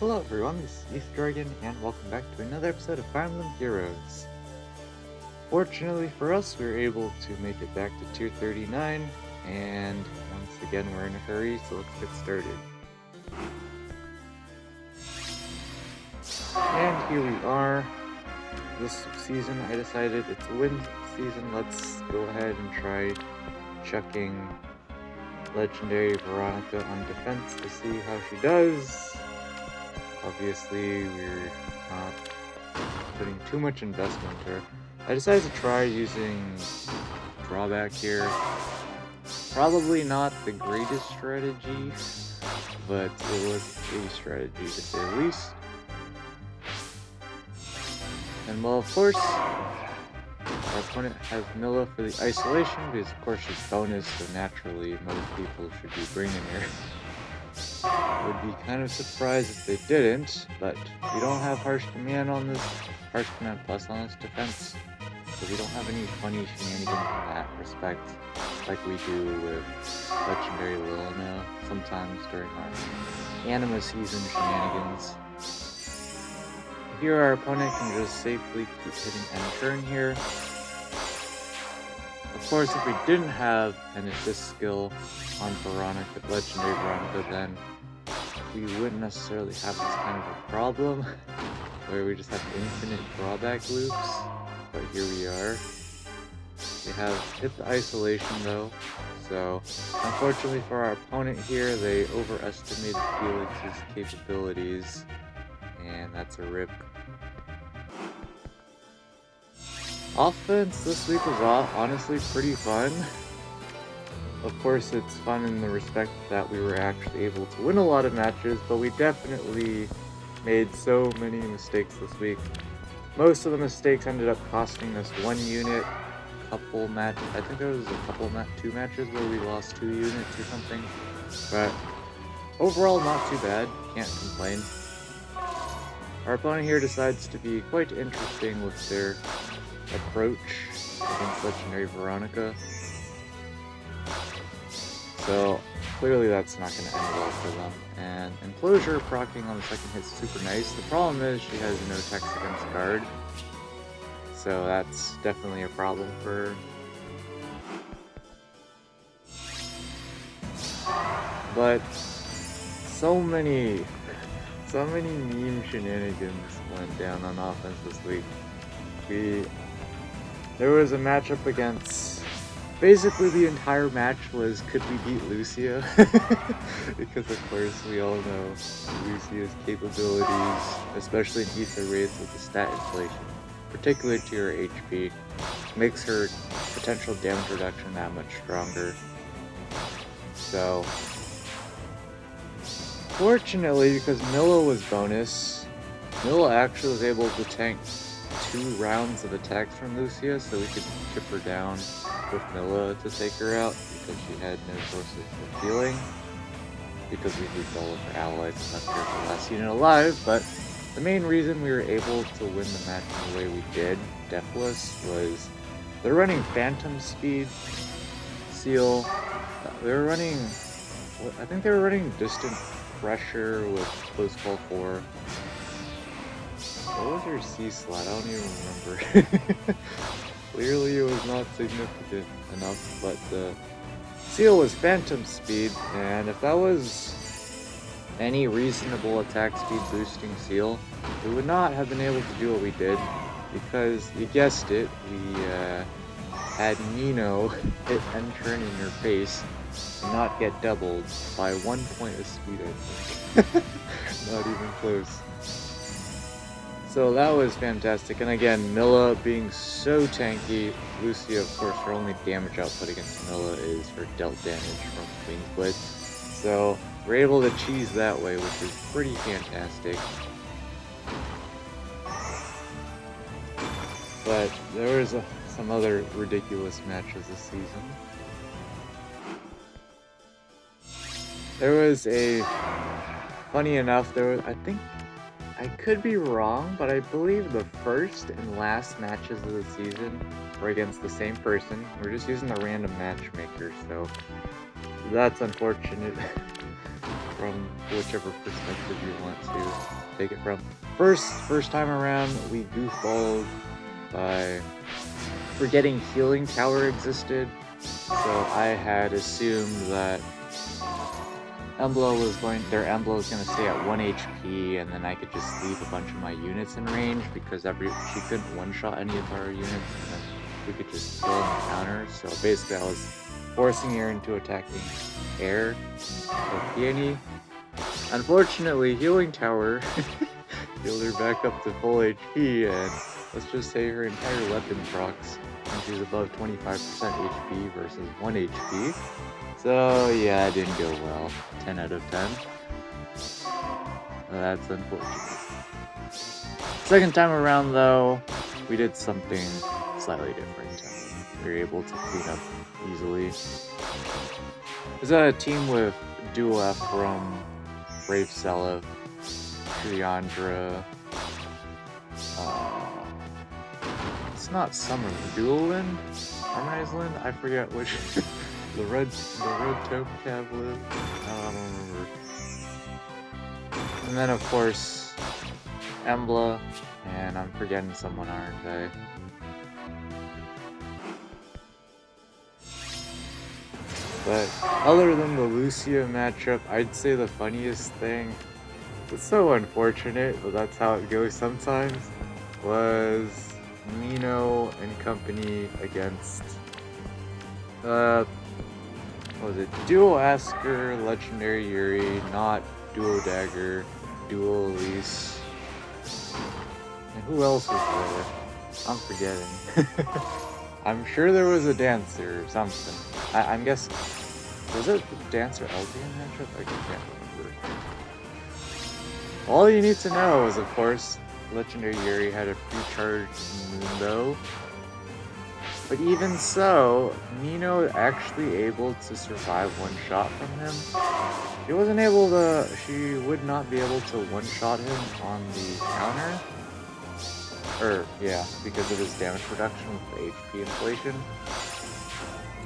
Hello everyone, this is East Dragon, and welcome back to another episode of Fire Emblem Heroes. Fortunately for us, we were able to make it back to Tier 39, and once again we're in a hurry, so let's get started. And here we are. This season I decided it's a win season. Let's go ahead and try chucking Legendary Veronica on defense to see how she does. Obviously, we're not putting too much investment into her. I decided to try using drawback here. Probably not the greatest strategy, but it was a strategy to say the least. And well, of course, our opponent has Milla for the isolation, because of course she's bonus, so naturally most people should be bringing her. Would be kind of surprised if they didn't, but we don't have Harsh Command on this, Harsh Command Plus on this defense, so we don't have any funny shenanigans in that respect, like we do with Legendary Veronica sometimes during our Anima season shenanigans. Here our opponent can just safely keep hitting end turn here. Of course, if we didn't have an assist skill on Veronica, Legendary Veronica, then we wouldn't necessarily have this kind of a problem where we just have infinite drawback loops, but here we are. We have hit the isolation though, so unfortunately for our opponent here, they overestimated Felix's capabilities, and that's a rip. Offense this week was honestly pretty fun. Of course, it's fun in the respect that we were actually able to win a lot of matches, but we definitely made so many mistakes this week. Most of the mistakes ended up costing us 1 unit, couple matches. I think there was a couple, 2 matches where we lost 2 units or something. But overall, not too bad. Can't complain. Our opponent here decides to be quite interesting with their approach against Legendary Veronica. So clearly that's not going to end well for them. And Enclosure proccing on the second hit is super nice. The problem is she has no text against guard, so that's definitely a problem for her. But so many meme shenanigans went down on offense this week. There was a matchup against, basically the entire match was, could we beat Lucia? Because of course we all know Lucia's capabilities, especially in Ether raids with the stat inflation, particularly to her HP, makes her potential damage reduction that much stronger. So fortunately, because Milla was bonus, Milla actually was able to tank 2 rounds of attacks from Lucia, so we could chip her down with Milla to take her out, because she had no sources of healing, because we used all of her allies and left her the last unit alive. But the main reason we were able to win the match in the way we did, Deathless, was they're running Phantom Speed Seal. They were running, I think they were running Distant Pressure with Close Call 4. What was her C slot? I don't even remember. Clearly it was not significant enough, but the seal was Phantom Speed, and if that was any reasonable attack speed boosting seal, we would not have been able to do what we did, because you guessed it, we had Nino hit end turn in your face and not get doubled by 1 point of speed, I think. Not even close. So that was fantastic, and again, Milla being so tanky. Lucia, of course, her only damage output against Milla is her dealt damage from Queen's Blade. So we're able to cheese that way, which is pretty fantastic. But there was some other ridiculous matches this season. There was funny enough, I think, I could be wrong, but I believe the first and last matches of the season were against the same person. We're just using a random matchmaker, so that's unfortunate. from whichever perspective you want to take it from. First time around, we goofballed by forgetting Healing Tower existed, so I had assumed that Emblem was going to stay at 1 HP, and then I could just leave a bunch of my units in range because she couldn't one-shot any of our units, and then we could just kill and counter. So basically, I was forcing her into attacking air or peony. Unfortunately, Healing Tower healed her back up to full HP, and let's just say her entire weapon procs when she's above 25% HP versus 1 HP. So yeah, it didn't go well. 10 out of 10. That's unfortunate. Second time around though, we did something slightly different. We were able to clean up easily. It was a team with Duo F from Brave Selef, Triandra, it's not Summer, Duoland? Harmonized Land? I forget which. the red taupe tablet. I don't remember. And then of course Emblem, and I'm forgetting someone, aren't I? But other than the Lucia matchup, I'd say the funniest thing, it's so unfortunate, but that's how it goes sometimes, was Nino and company against what was it? Duo Asker, Legendary Yuri, not Duo Dagger, Duo Elise. And who else was there? I'm forgetting. I'm sure there was a dancer or something. I'm guessing. Was it the dancer Eldian matchup? I can't remember. All you need to know is, of course, Legendary Yuri had a pre-charged Mundo. But even so, Nino actually able to survive one shot from him. She would not be able to one shot him on the counter. Yeah, because of his damage reduction with the HP inflation.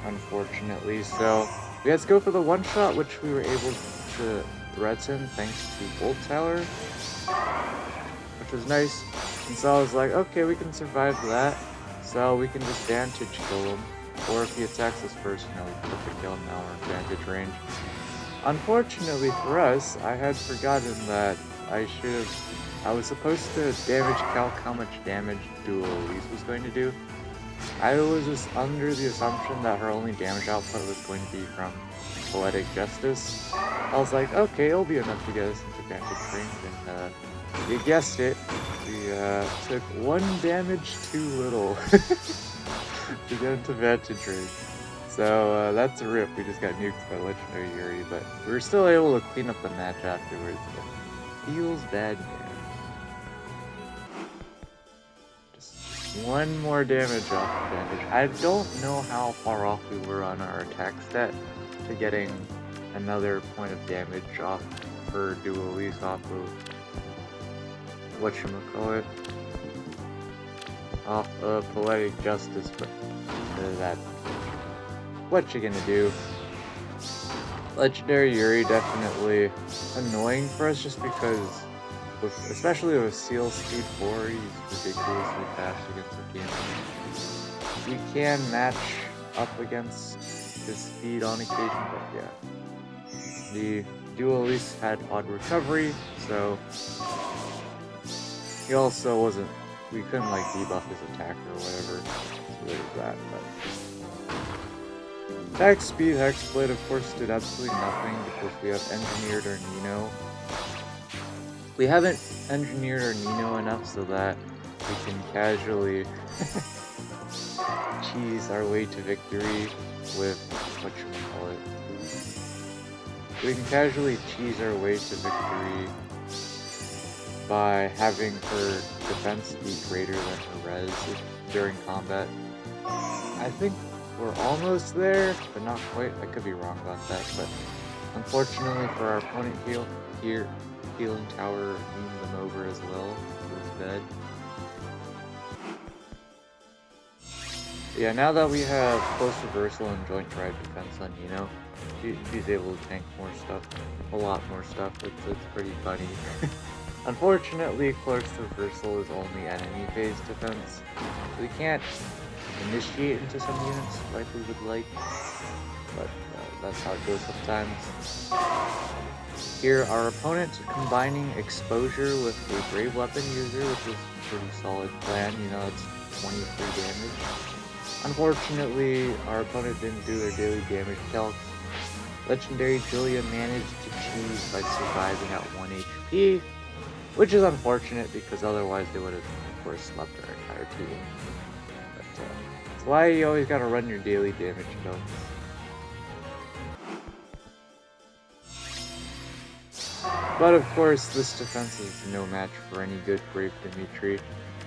Unfortunately, so we had to go for the one shot, which we were able to threaten thanks to Bolt Tower, which was nice. And so I was like, okay, we can survive that. So we can just Vantage kill him, or if he attacks us first, we can perfect kill him now we're in Vantage range. Unfortunately for us, I had forgotten that I was supposed to damage calc how much damage Duo Elise was going to do. I was just under the assumption that her only damage output was going to be from Poetic Justice. I was like, okay, it'll be enough to get us into Vantage range, and you guessed it, we took 1 damage too little to get into Vantage range. So that's a rip, we just got nuked by Legendary Yuri, but we were still able to clean up the match afterwards. It feels bad, man. Just 1 more damage off the Vantage. I don't know how far off we were on our attack stat to getting another point of damage off per Duo Elise off of whatchamacallit, off of Poetic Justice, but that, what you gonna do? Legendary Yuri definitely annoying for us just because, especially with Seal Speed 4, he's ridiculously fast against the game. We can match up against his speed on occasion, but yeah. The Duo Elise had odd recovery, so he also wasn't, we couldn't like debuff his attack or whatever, so there's that, but attack speed Hexblade of course did absolutely nothing because we have engineered our Nino. We haven't engineered our Nino enough so that we can casually cheese our way to victory with, whatchamacallit, we can casually cheese our way to victory by having her defense be greater than her res during combat. I think we're almost there, but not quite. I could be wrong about that, but unfortunately for our opponent Healing Tower beamed them over as well. It was bad. Yeah, now that we have close reversal and joint drive defense on Nino, She's able to tank more stuff, a lot more stuff. It's pretty funny. Unfortunately, Clark's reversal is only enemy phase defense. We can't initiate into some units like we would like, but that's how it goes sometimes. Here, our opponent combining exposure with a brave weapon user, which is a pretty solid plan. You know, it's 23 damage. Unfortunately, our opponent didn't do their daily damage calc. Legendary Julia managed to cheese by surviving at 1 HP, which is unfortunate because otherwise they would have, of course, left our entire team. But that's why you always gotta run your daily damage calcs. But of course, this defense is no match for any good Brave Dimitri.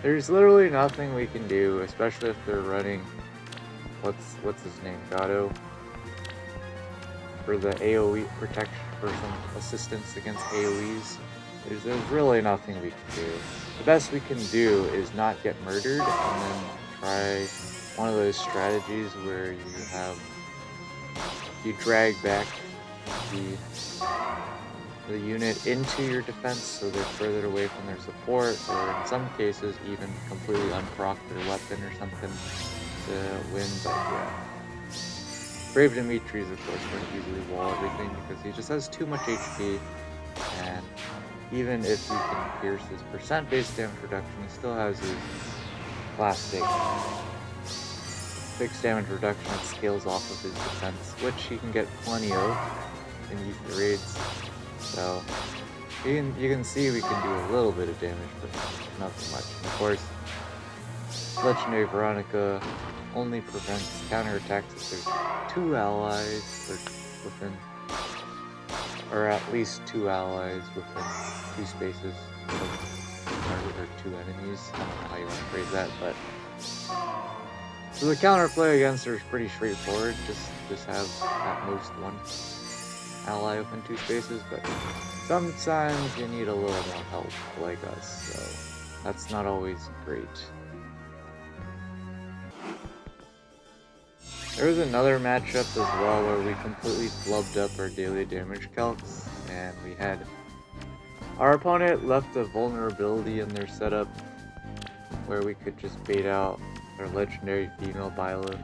There's literally nothing we can do, especially if they're running, what's his name, Gato? For the AoE protection, for some assistance against AoEs. There's really nothing we can do. The best we can do is not get murdered, and then try one of those strategies where you drag back the unit into your defense so they're further away from their support, or in some cases even completely unproc their weapon or something to win. But yeah, Brave Dimitri is of course going to easily wall everything because he just has too much HP, and even if you can pierce his percent-based damage reduction, he still has his classic fixed damage reduction that scales off of his defense, which he can get plenty of in these raids. So you can see we can do a little bit of damage, but not so much. And of course, Legendary Veronica only prevents counterattacks if there's 2 allies within, or at least 2 allies within 2 spaces, or 2 enemies. I don't know how you want to phrase that, but so the counterplay against her is pretty straightforward. Just have at most 1 ally within 2 spaces, but sometimes you need a little more help like us, so that's not always great. There was another matchup as well where we completely flubbed up our daily damage calcs, and we had our opponent left a vulnerability in their setup where we could just bait out their legendary female Byla,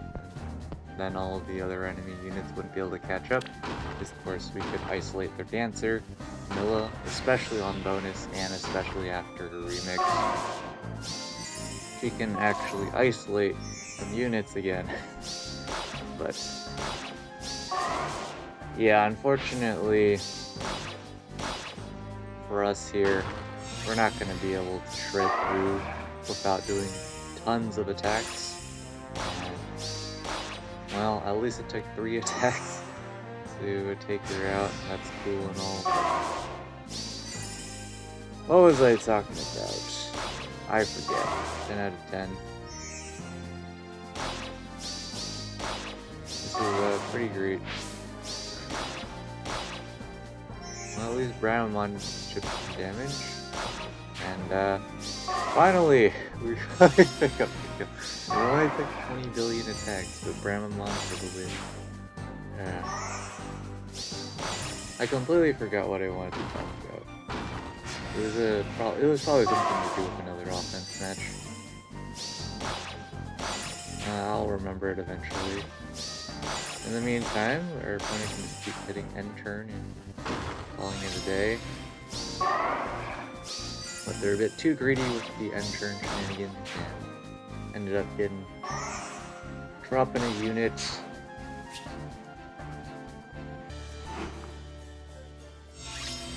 and then all of the other enemy units wouldn't be able to catch up. Because of course we could isolate their dancer, Milla, especially on bonus and especially after her remix. She can actually isolate some units again. But yeah, unfortunately for us here, we're not going to be able to shred through without doing tons of attacks. And, well, at least it took 3 attacks to take her out. That's cool and all. What was I talking about? I forget. 10 out of 10. This is pretty great. Well, at least Bramamon chipped some damage. And finally, we finally pick up the kill. We only took 20 billion attacks, but Bramamon for the win. Yeah. I completely forgot what I wanted to talk about. It was probably something to do with another offense match. I'll remember it eventually. In the meantime, our opponent can just keep hitting end turn and calling it a day. But they're a bit too greedy with the end turn shenanigans and ended up dropping a unit.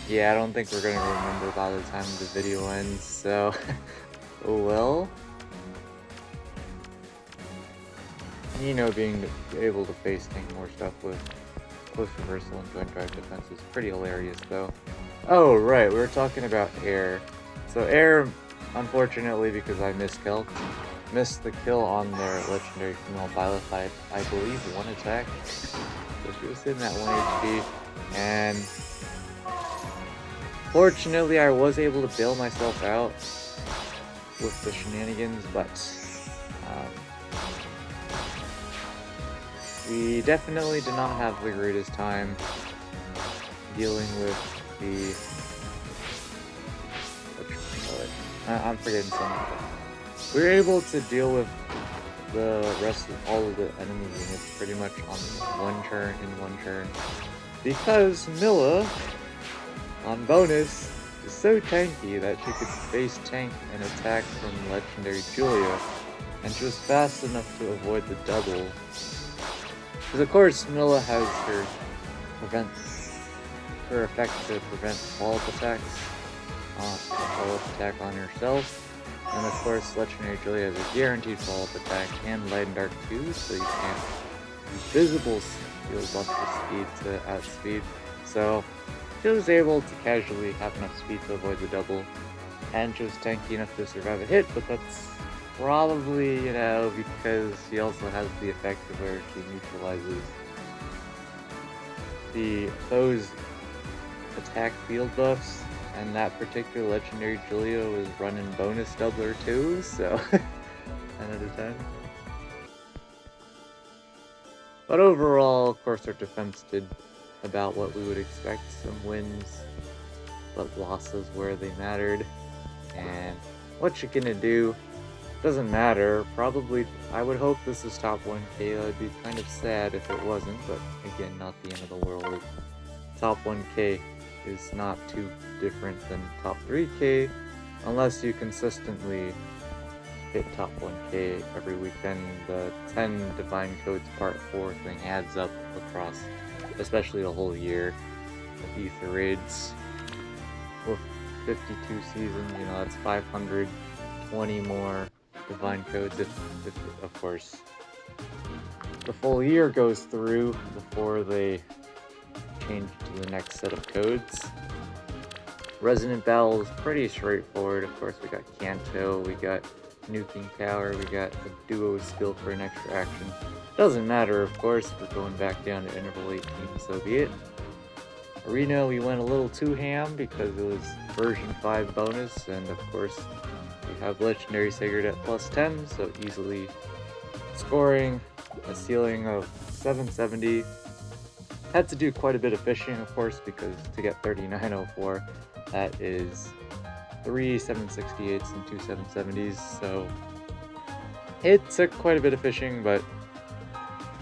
Yeah, I don't think we're gonna remember by the time the video ends, so oh well. You know, being able to face tank more stuff with close reversal and joint drive defense is pretty hilarious, though. Oh, right, we were talking about Air. So Air, unfortunately, because I missed the kill on their legendary female Byla by, I believe, 1 attack. So she was sitting at 1 HP, and fortunately, I was able to bail myself out with the shenanigans, but we definitely did not have the greatest time dealing with the... I'm forgetting something. We were able to deal with the rest of all of the enemy units pretty much on one turn, because Milla, on bonus, is so tanky that she could face tank an attack from Legendary Julia, and she was fast enough to avoid the double. Because of course Milla has her effect to prevent follow-up attacks, on herself. And of course, Legendary Julia has a guaranteed follow-up attack and Light and Dark too, so you can't use visible skills up to speed to outspeed. So she was able to casually have enough speed to avoid the double, and she was tanky enough to survive a hit, but that's probably, you know, because she also has the effect of where she neutralizes the foe's attack field buffs. And that particular Legendary Julia was running bonus doubler too, so 10 out of 10. But overall, of course, our defense did about what we would expect. Some wins, but losses where they mattered. And what you gonna do? Doesn't matter. Probably, I would hope this is top 1k. I'd be kind of sad if it wasn't, but again, not the end of the world. Top 1k is not too different than top 3k, unless you consistently hit top 1k every week. Then the 10 Divine Codes Part 4 thing adds up across, especially the whole year of Ether Raids. With 52 seasons, you know, that's 520 more Divine Codes if of course, the full year goes through before they change to the next set of codes. Resonant Battle is pretty straightforward. Of course, we got Kanto, we got Nuking Power, we got a duo skill for an extra action. Doesn't matter, of course, we're going back down to Interval 18, so be it. Arena, we went a little too ham because it was version 5 bonus, and of course, we have Legendary Sigurd at plus 10, so easily scoring a ceiling of 770. Had to do quite a bit of fishing, of course, because to get 3904, that is 3 768s and 2 770s, so it took quite a bit of fishing, but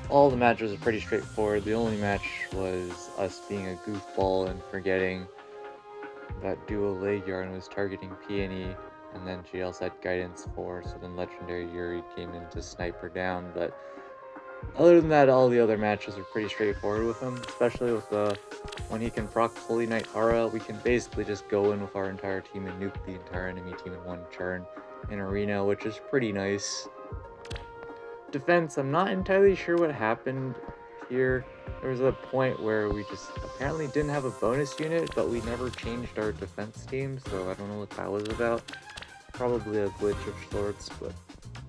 all the matches are pretty straightforward. The only match was us being a goofball and forgetting that Duo Leguarn was targeting Peony, and then she also had Guidance 4, so then Legendary Yuri came in to snipe her down, but other than that, all the other matches are pretty straightforward with him, especially with when he can proc Holy Knight Aura, we can basically just go in with our entire team and nuke the entire enemy team in one turn in Arena, which is pretty nice. Defense, I'm not entirely sure what happened here. There was a point where we just apparently didn't have a bonus unit, but we never changed our defense team, so I don't know what that was about. Probably a glitch of sorts, but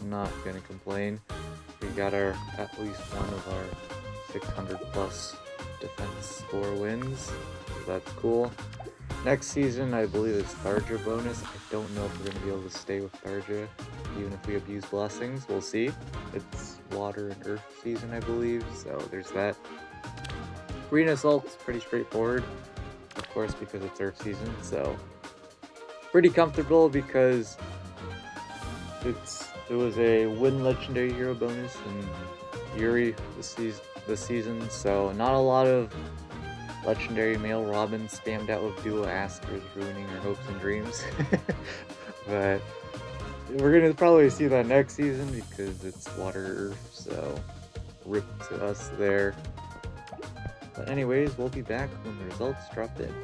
I'm not gonna complain. We got at least one of our 600 plus defense score wins, so that's cool. Next season, I believe it's Tharja bonus. I don't know if we're going to be able to stay with Tharja, even if we abuse blessings. We'll see. It's water and earth season, I believe, so there's that. Green Assault's pretty straightforward, of course, because it's earth season, so pretty comfortable because it was a win Legendary Hero bonus in Yuri this season, so not a lot of Legendary Male Robin spammed out with Duo Asters, ruining your hopes and dreams. But we're gonna probably see that next season because it's Water Earth, so rip to us there. But anyways, we'll be back when the results drop in.